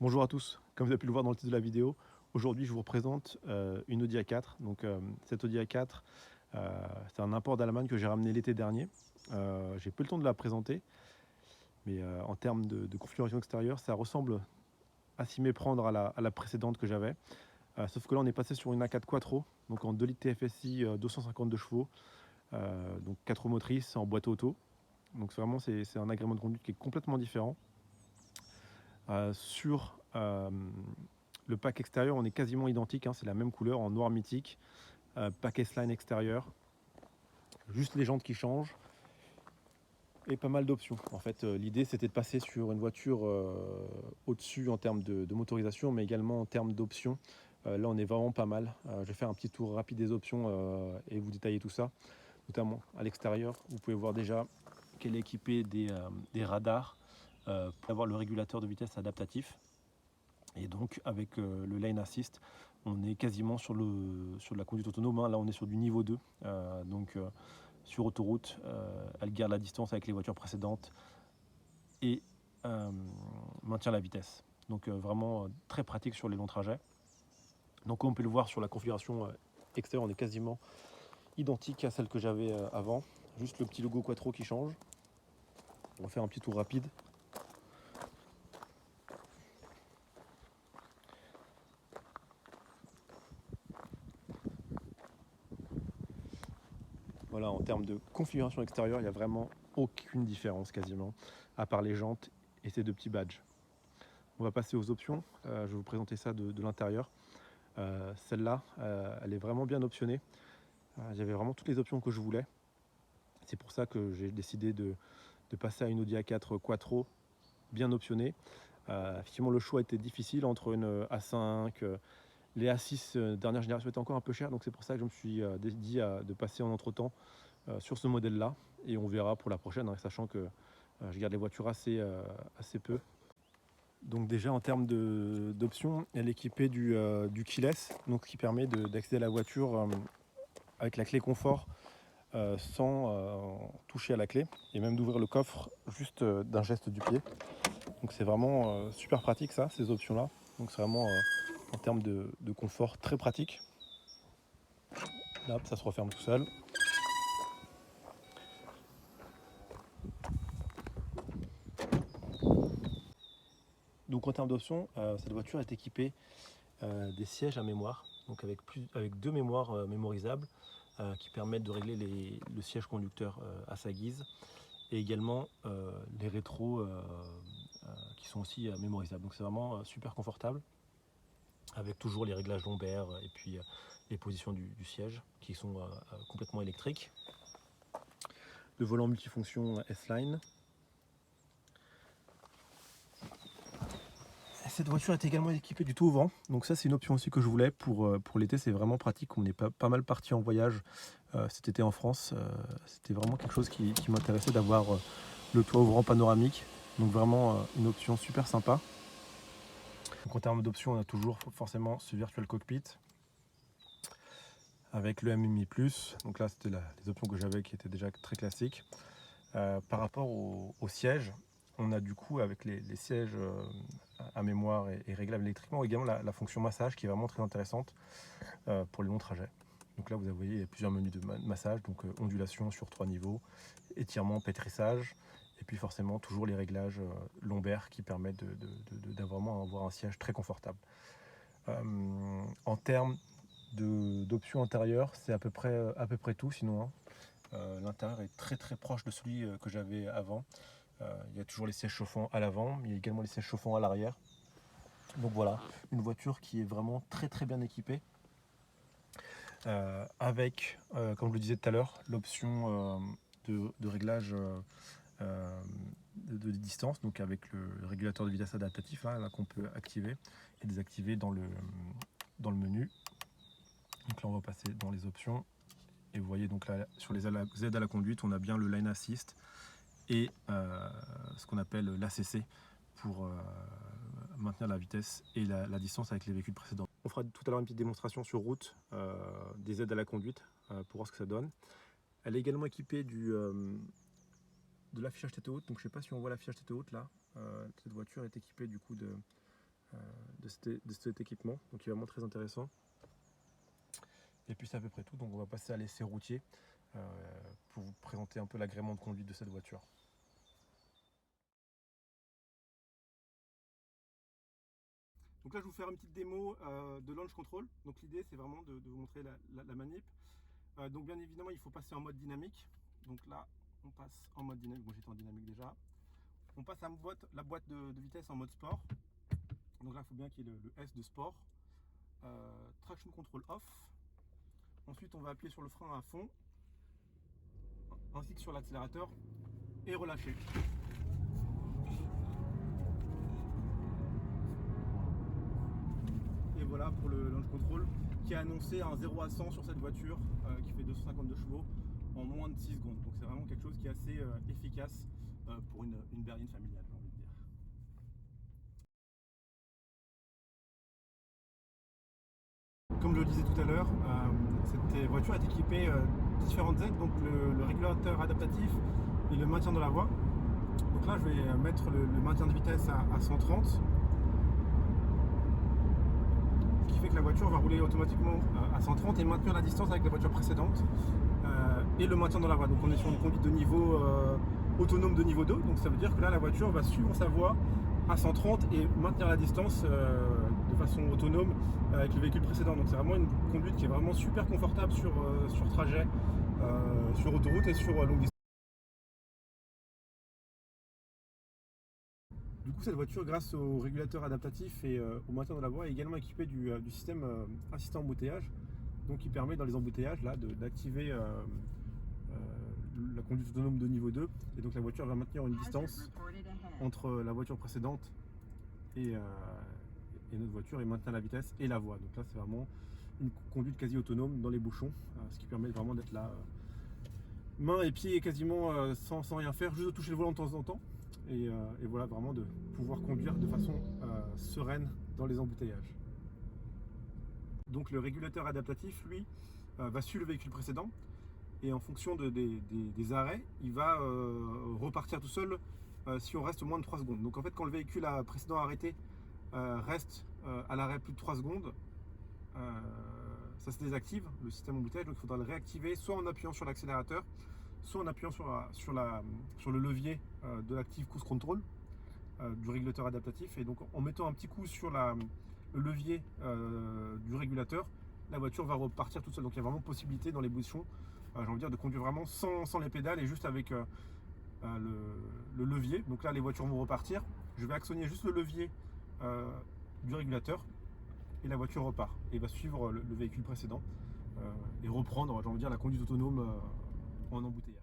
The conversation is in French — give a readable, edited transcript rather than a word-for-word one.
Bonjour à tous, comme vous avez pu le voir dans le titre de la vidéo, aujourd'hui je vous représente une Audi A4. Cette Audi A4, c'est un import d'Allemagne que j'ai ramené l'été dernier. J'ai peu le temps de la présenter, mais en termes de configuration extérieure, ça ressemble à s'y méprendre à la précédente que j'avais. Sauf que là on est passé sur une A4 Quattro, donc en 2 litres TFSI, 252 chevaux, donc 4 roues motrices en boîte auto. Donc vraiment c'est un agrément de conduite qui est complètement différent. Sur le pack extérieur, on est quasiment identique, hein, c'est la même couleur en noir mythique. Pack S-Line extérieur, juste les jantes qui changent et pas mal d'options. En fait, l'idée c'était de passer sur une voiture au-dessus en termes de motorisation, mais également en termes d'options. Là, on est vraiment pas mal. Je vais faire un petit tour rapide des options et vous détailler tout ça, notamment à l'extérieur. Vous pouvez voir déjà qu'elle est équipée des radars pour avoir le régulateur de vitesse adaptatif. Et donc avec le lane assist, on est quasiment sur de la conduite autonome, hein. Là on est sur du niveau 2. Sur autoroute, elle garde la distance avec les voitures précédentes et maintient la vitesse. Donc vraiment très pratique sur les longs trajets. Donc comme on peut le voir sur la configuration extérieure, on est quasiment identique à celle que j'avais avant. Juste le petit logo Quattro qui change. On va faire un petit tour rapide. Voilà, en termes de configuration extérieure, il n'y a vraiment aucune différence quasiment, à part les jantes et ces deux petits badges. On va passer aux options. Je vais vous présenter ça de l'intérieur. Celle-là, elle est vraiment bien optionnée. J'avais vraiment toutes les options que je voulais. C'est pour ça que j'ai décidé de passer à une Audi A4 Quattro bien optionnée. Effectivement, le choix était difficile entre une A5, les A6 dernière génération étaient encore un peu chers, donc c'est pour ça que je me suis dit de passer en entretemps sur ce modèle-là. Et on verra pour la prochaine, hein, sachant que je garde les voitures assez peu. Donc déjà en termes d'options, elle est équipée du keyless, donc qui permet d'accéder à la voiture avec la clé confort sans toucher à la clé, et même d'ouvrir le coffre juste d'un geste du pied. Donc c'est vraiment super pratique ça, ces options-là. Donc c'est vraiment en termes de confort très pratique. Là, ça se referme tout seul. Donc en termes d'options, cette voiture est équipée des sièges à mémoire, donc avec deux mémoires mémorisables qui permettent de régler le siège conducteur à sa guise, et également les rétros qui sont aussi mémorisables. Donc c'est vraiment super confortable, avec toujours les réglages lombaires et puis les positions du siège qui sont complètement électriques. Le volant multifonction S-Line. Cette voiture est également équipée du tout au vent, donc ça c'est une option aussi que je voulais pour l'été. C'est vraiment pratique, on est pas mal parti en voyage cet été en France. C'était vraiment quelque chose qui m'intéressait d'avoir le toit ouvrant panoramique, donc vraiment une option super sympa. Donc en termes d'options, on a toujours forcément ce virtual cockpit avec le MMI+. Donc là c'était les options que j'avais qui étaient déjà très classiques. Par rapport au siège, on a du coup avec les sièges à mémoire et réglables électriquement, également la fonction massage qui est vraiment très intéressante pour les longs trajets. Donc là vous voyez il y a plusieurs menus de massage, donc ondulation sur 3 niveaux, étirement, pétrissage, et puis forcément toujours les réglages lombaires qui permettent vraiment avoir un siège très confortable. En termes d'options intérieures, c'est à peu près tout sinon, hein. L'intérieur est très proche de celui que j'avais avant. Il y a toujours les sièges chauffants à l'avant, mais il y a également les sièges chauffants à l'arrière. Donc voilà, une voiture qui est vraiment très bien équipée. Avec, comme je le disais tout à l'heure, l'option de réglage de distance, donc avec le régulateur de vitesse adaptatif là qu'on peut activer et désactiver dans le menu. Donc là on va passer dans les options. Et vous voyez donc là sur les aides à la conduite, on a bien le lane assist et ce qu'on appelle l'ACC pour maintenir la vitesse et la distance avec les véhicules précédents. On fera tout à l'heure une petite démonstration sur route des aides à la conduite pour voir ce que ça donne. Elle est également équipée de l'affichage tête haute, donc je ne sais pas si on voit l'affichage tête haute là. Cette voiture est équipée du coup de cet équipement, donc il est vraiment très intéressant. Et puis c'est à peu près tout, donc on va passer à l'essai routier pour vous présenter un peu l'agrément de conduite de cette voiture. Donc là je vais vous faire une petite démo de launch control. Donc l'idée c'est vraiment de vous montrer la manip. Donc bien évidemment il faut passer en mode dynamique. Donc là on passe en mode dynamique, moi j'étais en dynamique déjà. On passe la boîte de vitesse en mode sport. Donc là il faut bien qu'il y ait le S de sport. Traction control off. Ensuite on va appuyer sur le frein à fond ainsi que sur l'accélérateur et relâcher. Et voilà pour le launch control qui a annoncé un 0 à 100 sur cette voiture qui fait 252 chevaux en moins de 6 secondes. Donc c'est vraiment quelque chose qui est assez efficace pour une berline familiale, j'ai envie de dire. Comme je le disais tout à l'heure, cette voiture est équipée de différentes aides, donc le régulateur adaptatif et le maintien de la voie. Donc là je vais mettre le maintien de vitesse à 130, ce qui fait que la voiture va rouler automatiquement à 130 et maintenir la distance avec la voiture précédente et le maintien dans la voie. Donc on est sur une conduite de niveau autonome de niveau 2, donc ça veut dire que là la voiture va suivre sa voie à 130 et maintenir la distance de façon autonome avec le véhicule précédent. Donc c'est vraiment une conduite qui est vraiment super confortable sur trajet, sur autoroute et sur longue distance. Du coup cette voiture, grâce au régulateur adaptatif et au maintien de la voie, est également équipée du système assistant embouteillage, donc qui permet dans les embouteillages là d'activer la conduite autonome de niveau 2, et donc la voiture va maintenir une distance entre la voiture précédente et notre voiture et maintenir la vitesse et la voie. Donc là c'est vraiment une conduite quasi autonome dans les bouchons, ce qui permet vraiment d'être là main et pied quasiment sans rien faire, juste de toucher le volant de temps en temps et voilà, vraiment de pouvoir conduire de façon sereine dans les embouteillages. Donc le régulateur adaptatif lui va suivre le véhicule précédent et en fonction des arrêts il va repartir tout seul si on reste moins de 3 secondes. Donc en fait quand le véhicule précédent arrêté reste à l'arrêt plus de 3 secondes, ça se désactive le système embouteillage, donc il faudra le réactiver soit en appuyant sur l'accélérateur, soit en appuyant sur le levier de l'Active Cruise Control du régulateur adaptatif, et donc en mettant un petit coup sur le levier du régulateur, la voiture va repartir toute seule. Donc il y a vraiment possibilité dans les bouchons, j'ai envie de dire, de conduire vraiment sans les pédales et juste avec le levier. Donc là les voitures vont repartir, je vais actionner juste le levier du régulateur et la voiture repart et va suivre le véhicule précédent et reprendre, j'ai envie de dire, la conduite autonome en embouteillage.